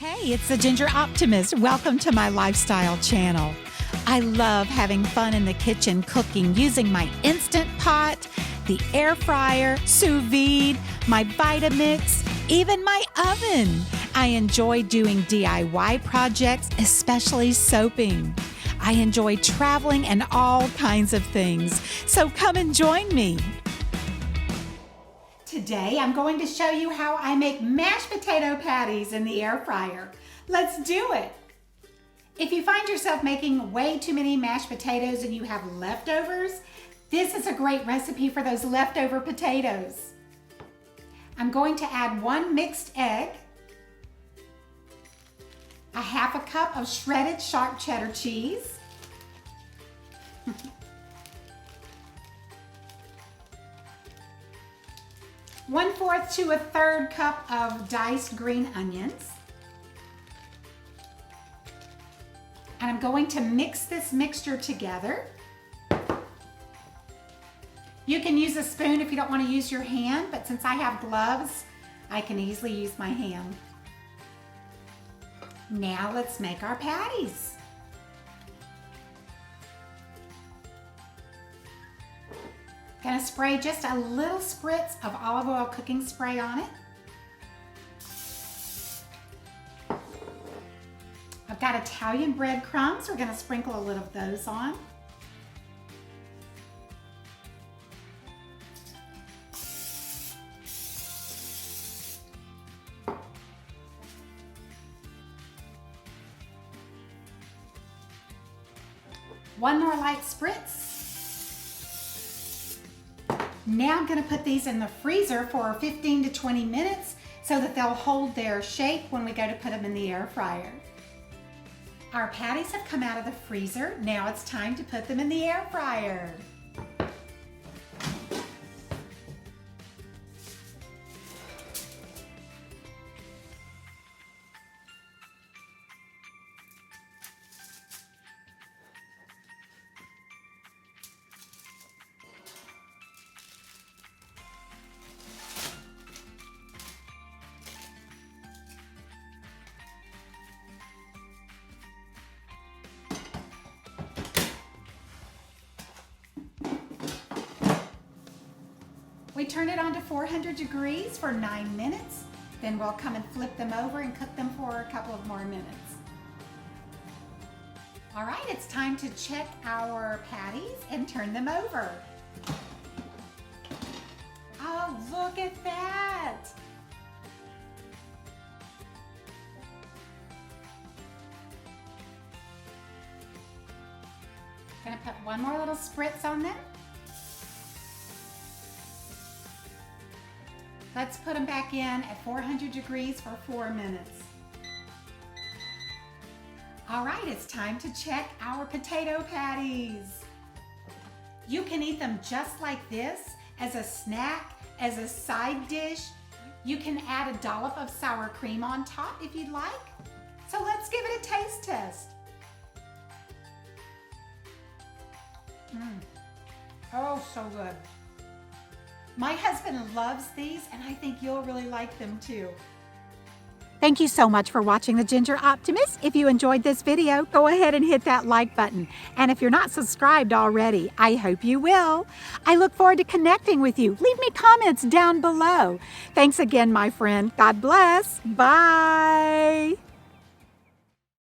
Hey, it's the Ginger Optimist. Welcome to my lifestyle channel. I love having fun in the kitchen cooking using my Instant Pot, the air fryer, sous vide, my Vitamix, even my oven. I enjoy doing DIY projects, especially soaping. I enjoy traveling and all kinds of things. So come and join me. Today, I'm going to show you how I make mashed potato patties in the air fryer. Let's do it. If you find yourself making way too many mashed potatoes and you have leftovers, this is a great recipe for those leftover potatoes. I'm going to add 1 mixed egg, a half a cup of shredded sharp cheddar cheese, 1/4 to 1/3 cup of diced green onions. And I'm going to mix this mixture together. You can use a spoon if you don't want to use your hand, but since I have gloves, I can easily use my hand. Now let's make our patties. Gonna spray just a little spritz of olive oil cooking spray on it. I've got Italian breadcrumbs. We're gonna sprinkle a little of those on. One more light spritz. Now I'm going to put these in the freezer for 15 to 20 minutes so that they'll hold their shape when we go to put them in the air fryer. Our patties have come out of the freezer. Now it's time to put them in the air fryer. We turn it on to 400 degrees for 9 minutes. Then we'll come and flip them over and cook them for a couple of more minutes. All right, it's time to check our patties and turn them over. Oh, look at that. Gonna put one more little spritz on them. Let's put them back in at 400 degrees for 4 minutes. All right, it's time to check our potato patties. You can eat them just like this as a snack, as a side dish. You can add a dollop of sour cream on top if you'd like. So let's give it a taste test. Oh, so good. My husband loves these, and I think you'll really like them too. Thank you so much for watching The Ginger Optimist. If you enjoyed this video, go ahead and hit that like button. And if you're not subscribed already, I hope you will. I look forward to connecting with you. Leave me comments down below. Thanks again, my friend. God bless. Bye.